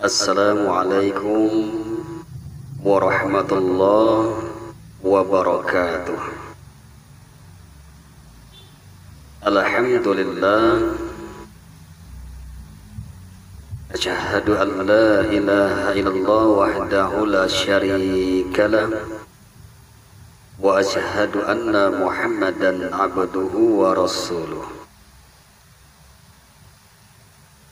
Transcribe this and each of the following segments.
Assalamualaikum warahmatullahi wabarakatuh. Alhamdulillah, asyhadu an la ilaha illallah wahdahu la syarika lah, wa asyhadu anna Muhammadan abduhu wa rasuluh.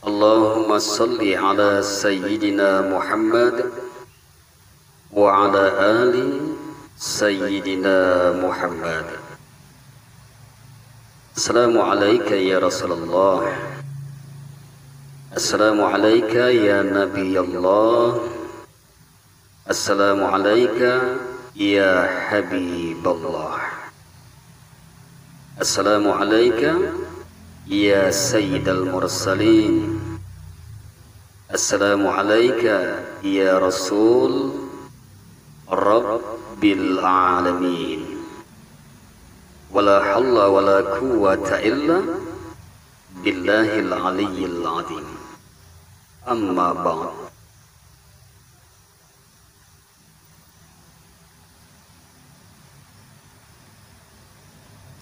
Allahumma salli ala sayyidina Muhammad wa ala ali sayyidina Muhammad. Assalamu alayka ya Rasulullah. Assalamu alayka ya Nabi Allah. Assalamu alayka ya Habiballah. Assalamu alayka ya Sayyidal Mursalin. Assalamu alayka ya Rasul Rabbil Alamin. Wala halla wala quwwata illa billahil aliyyil azim. Amma ba'd.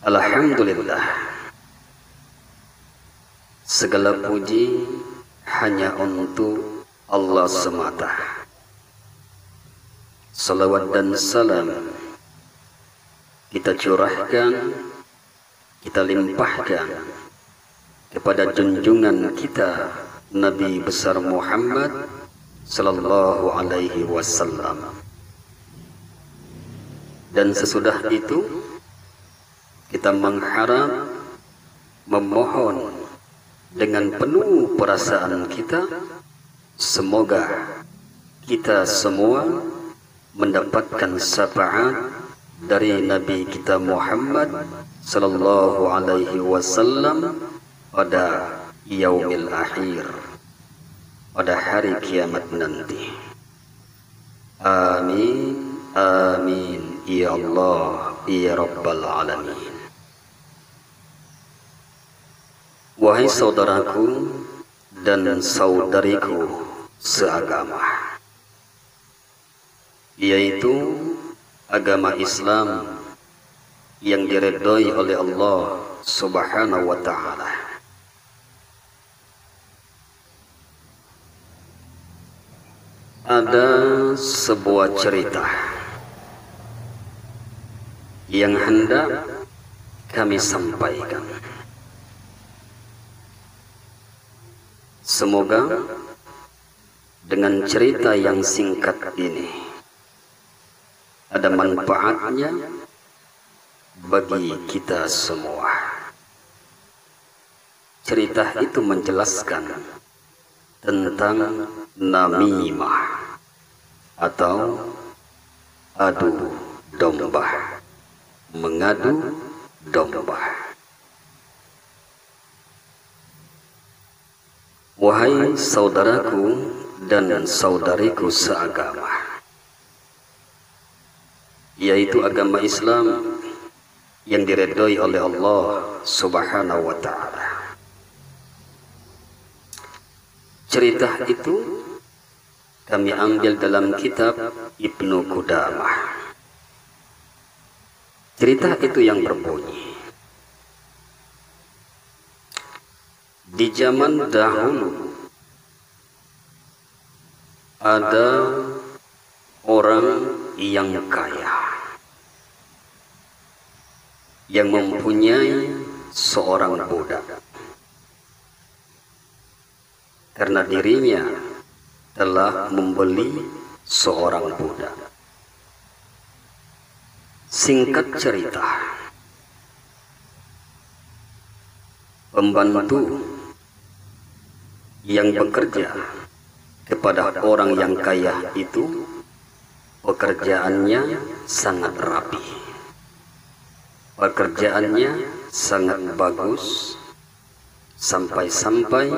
Alhamdulillah, segala puji hanya untuk Allah semata. Salawat dan salam kita curahkan, kita limpahkan kepada junjungan kita Nabi besar Muhammad sallallahu alaihi wasallam. Dan sesudah itu kita mengharap, memohon dengan penuh perasaan kita, semoga kita semua mendapatkan syafaat dari Nabi kita Muhammad sallallahu alaihi wasallam pada yaumil akhir, pada hari kiamat nanti. Amin, amin, ya Allah, ya Rabbal Alamin. Wahai saudaraku dan saudariku seagama, yaitu agama Islam yang diridhoi oleh Allah Subhanahu wa ta'ala. Ada sebuah cerita yang hendak kami sampaikan. Semoga dengan cerita yang singkat ini ada manfaatnya bagi kita semua. Cerita itu menjelaskan tentang namimah atau adu domba, mengadu domba. Wahai saudaraku dan saudariku seagama, yaitu agama Islam yang diridhoi oleh Allah Subhanahu wa ta'ala. Cerita itu kami ambil dalam kitab Ibnu Qudamah. Cerita itu yang berbunyi, di zaman dahulu ada orang yang kaya yang mempunyai seorang budak. Karena dirinya telah membeli seorang budak. Singkat cerita, pembantu yang bekerja kepada orang yang kaya itu pekerjaannya sangat rapi, pekerjaannya sangat bagus, sampai-sampai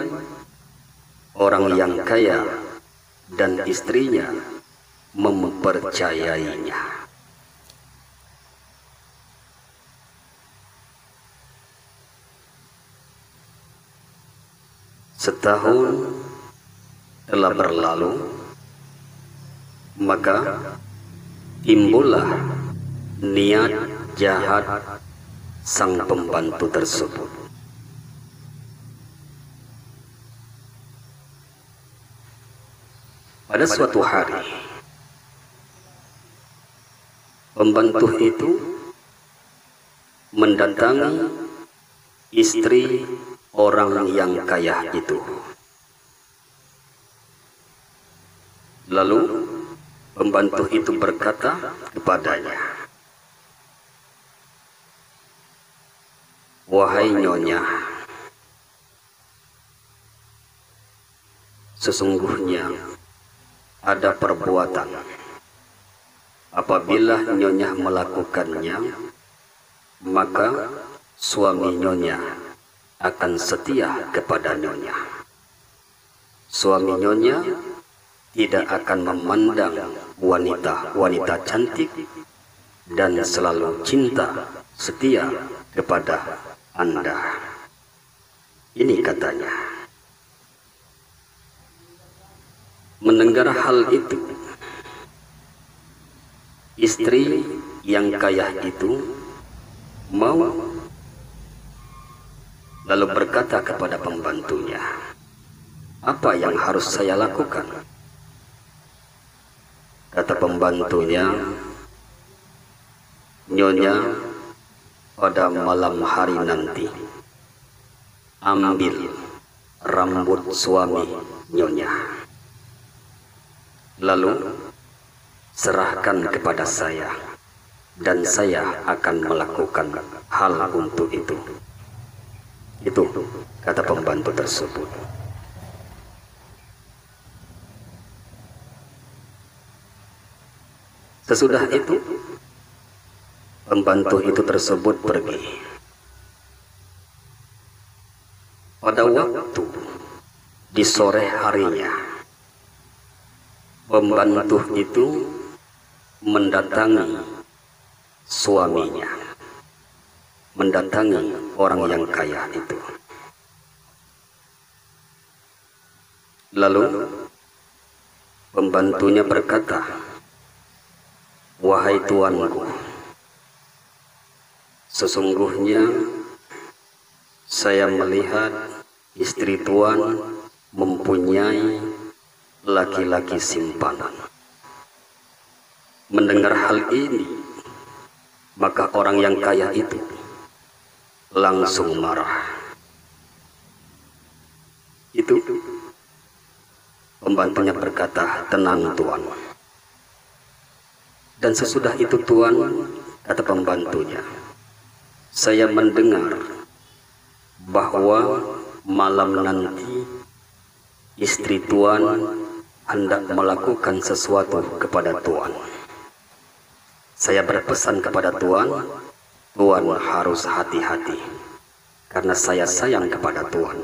orang yang kaya dan istrinya mempercayainya. Setahun telah berlalu, maka timbullah niat jahat sang pembantu tersebut. Pada suatu hari, pembantu itu mendatangi istri orang yang kaya itu. Lalu pembantu itu berkata kepadanya, "Wahai nyonya, sesungguhnya ada perbuatan apabila nyonya melakukannya, maka suami nyonya akan setia kepada nyonya. Suami nyonya tidak akan memandang wanita cantik dan selalu cinta setia kepada Anda." Ini katanya. Mendengar hal itu, istri yang kaya itu mau, lalu berkata kepada pembantunya, "Apa yang harus saya lakukan?" Kata pembantunya, "Nyonya, pada malam hari nanti ambil rambut suami nyonya, lalu serahkan kepada saya, dan saya akan melakukan hal untuk itu." Itu kata pembantu tersebut. Sesudah itu, pembantu itu tersebut pergi. Pada waktu di sore harinya, pembantu itu mendatangi suaminya, mendatangi orang yang kaya itu. Lalu pembantunya berkata, "Wahai tuanku, sesungguhnya saya melihat istri tuan mempunyai laki-laki simpanan." Mendengar hal ini, maka orang yang kaya itu langsung marah. Itu pembantunya berkata, "Tenang tuan." Dan sesudah itu tuan, kata pembantunya, "Saya mendengar bahwa malam nanti istri tuan hendak melakukan sesuatu kepada tuan. Saya berpesan kepada tuan, tuan harus hati-hati, karena saya sayang kepada tuan.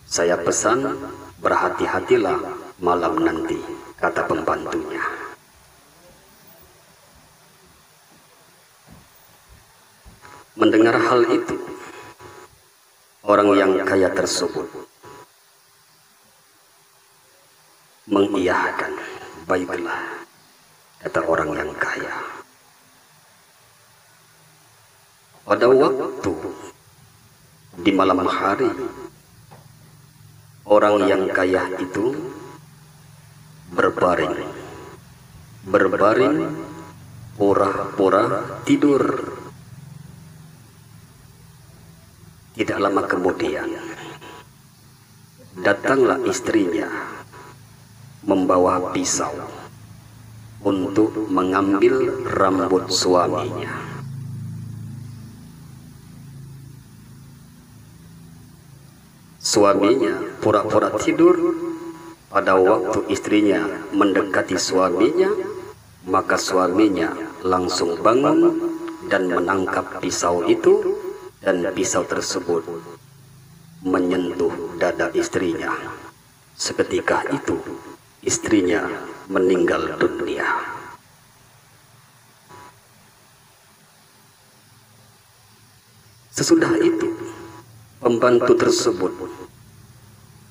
Saya pesan, berhati-hatilah malam nanti," kata pembantunya. Mendengar hal itu, orang yang kaya tersebut mengiyakan, "Baiklah," kata orang yang kaya. Pada waktu di malam hari, orang yang kaya itu berbaring pura-pura tidur. Tidak lama kemudian, datanglah istrinya membawa pisau untuk mengambil rambut suaminya. Suaminya pura-pura tidur. Pada waktu istrinya mendekati suaminya, maka suaminya langsung bangun dan menangkap pisau itu, dan pisau tersebut menyentuh dada istrinya. Seketika itu istrinya meninggal dunia. Sesudah itu pembantu tersebut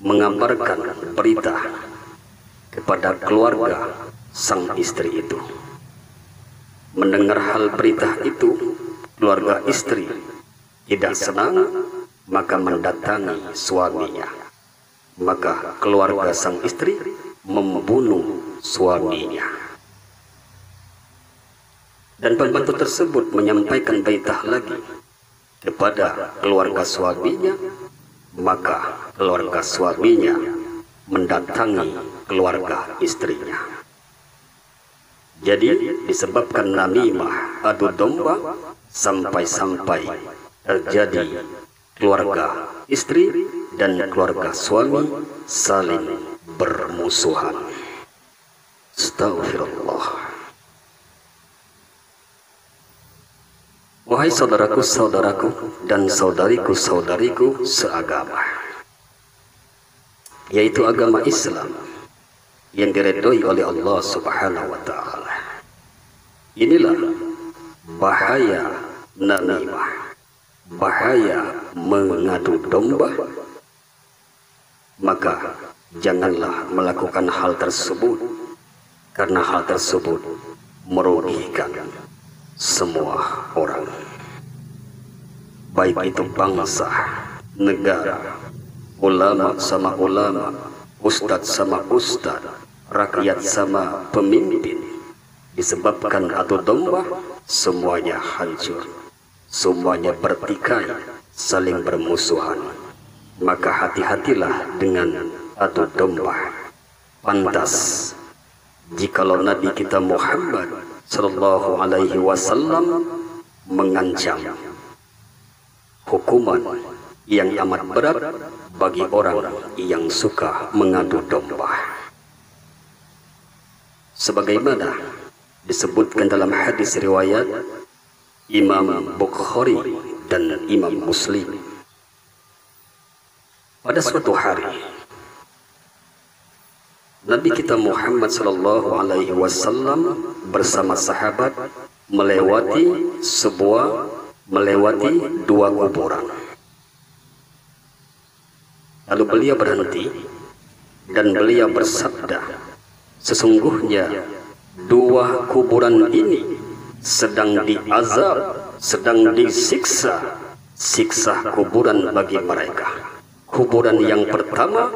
mengabarkan berita kepada keluarga sang istri itu. Mendengar hal berita itu, keluarga istri tidak senang, maka mendatangi suaminya. Maka keluarga sang istri membunuh suaminya. Dan pembantu tersebut menyampaikan berita lagi kepada keluarga suaminya, maka keluarga suaminya mendatangi keluarga istrinya. Jadi disebabkan namimah, adu domba, sampai-sampai terjadi keluarga istri dan keluarga suami saling bermusuhan. Astagfirullah. Wahai saudaraku-saudaraku dan saudariku-saudariku seagama, yaitu agama Islam yang diredoi oleh Allah Subhanahu wa Ta'ala. Inilah bahaya namimah, bahaya mengadu domba. Maka janganlah melakukan hal tersebut, karena hal tersebut merugikan semua orang, baik itu bangsa, negara, ulama sama ulama, ustadz sama ustadz, rakyat sama pemimpin. Disebabkan adu domba, semuanya hancur, semuanya bertikai, saling bermusuhan. Maka hati-hatilah dengan adu domba. Pantas jikalau Nabi kita Muhammad Sallallahu Alaihi Wasallam mengancam hukuman yang amat berat bagi orang yang suka mengadu domba, sebagaimana disebutkan dalam hadis riwayat Imam Bukhari dan Imam Muslim. Pada suatu hari Nabi kita Muhammad Sallallahu Alaihi Wasallam bersama sahabat melewati dua kuburan. Lalu beliau berhenti dan beliau bersabda, sesungguhnya dua kuburan ini sedang diazab, sedang disiksa, siksa kuburan bagi mereka. Kuburan yang pertama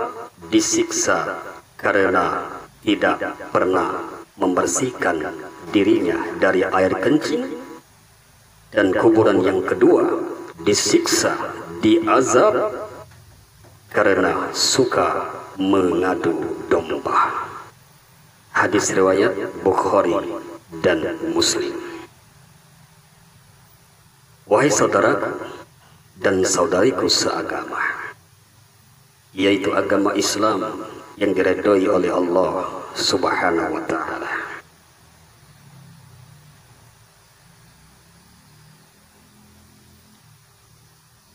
disiksa karena tidak pernah membersihkan dirinya dari air kencing, dan kuburan yang kedua disiksa, diazab karena suka mengadu domba. Hadis riwayat Bukhari dan Muslim. Wahai saudaraku dan saudariku seagama, yaitu agama Islam yang diredoi oleh Allah Subhanahu wa Ta'ala.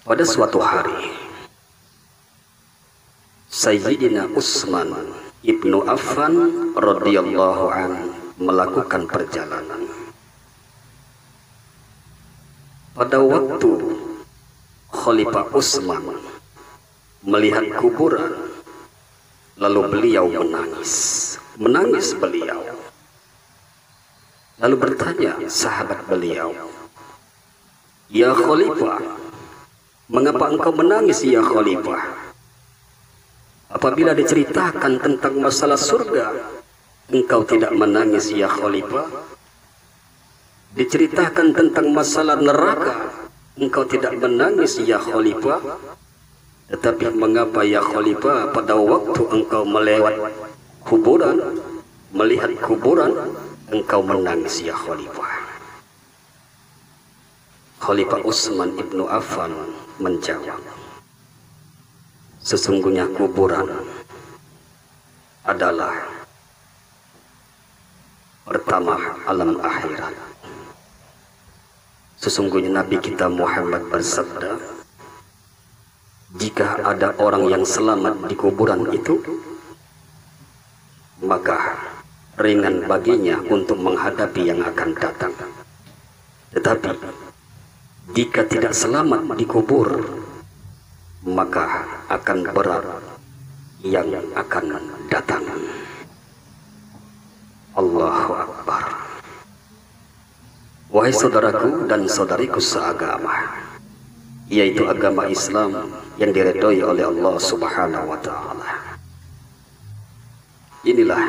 Pada suatu hari, Sayyidina Utsman ibnu Affan radhiyallahu an melakukan perjalanan. Pada waktu Khalifah Utsman melihat kuburan, lalu beliau menangis beliau. Lalu bertanya sahabat beliau, "Ya Khalifah, mengapa engkau menangis ya Khalifah? Apabila diceritakan tentang masalah surga, engkau tidak menangis ya Khalifah? Diceritakan tentang masalah neraka, engkau tidak menangis ya Khalifah? Tetapi mengapa ya Khalifah pada waktu engkau melewat kuburan, melihat kuburan, engkau menangis ya Khalifah?" Khalifah Utsman ibnu Affan menjawab, sesungguhnya kuburan adalah pertama alam akhirat. Sesungguhnya Nabi kita Muhammad bersabda, jika ada orang yang selamat di kuburan itu, maka ringan baginya untuk menghadapi yang akan datang. Tetapi jika tidak selamat di kubur, maka akan berat yang akan datang. Allahu Akbar. Wahai saudaraku dan saudariku seagama, yaitu agama Islam yang diridhoi oleh Allah Subhanahu wa Ta'ala. Inilah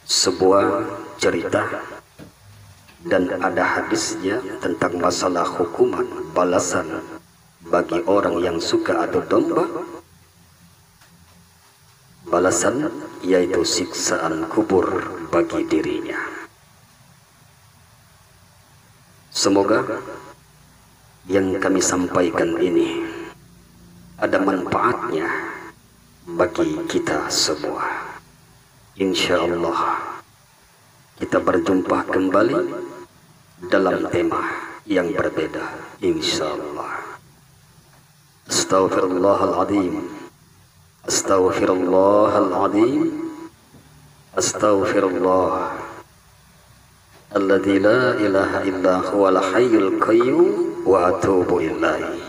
sebuah cerita dan ada hadisnya tentang masalah hukuman balasan bagi orang yang suka adu domba. Balasan yaitu siksaan kubur bagi dirinya. Semoga yang kami sampaikan ini ada manfaatnya bagi kita semua. Insya Allah kita berjumpa kembali dalam tema yang berbeda. Insya Allah. Astaghfirullahaladzim. Astaghfirullahaladzim. Astaghfirullah alladzi la ilaha illa huwal hayyul qayyum wa atubu ilaihi.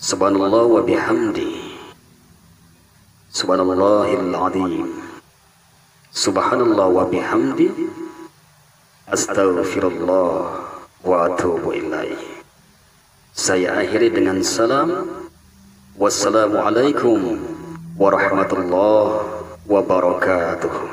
Subhanallah wa bihamdi. Subhanallahil azim. Subhanallah wa bihamdi. Astaghfirullah wa atubu ilaihi. Saya akhiri dengan salam. Wassalamualaikum warahmatullahi wabarakatuh.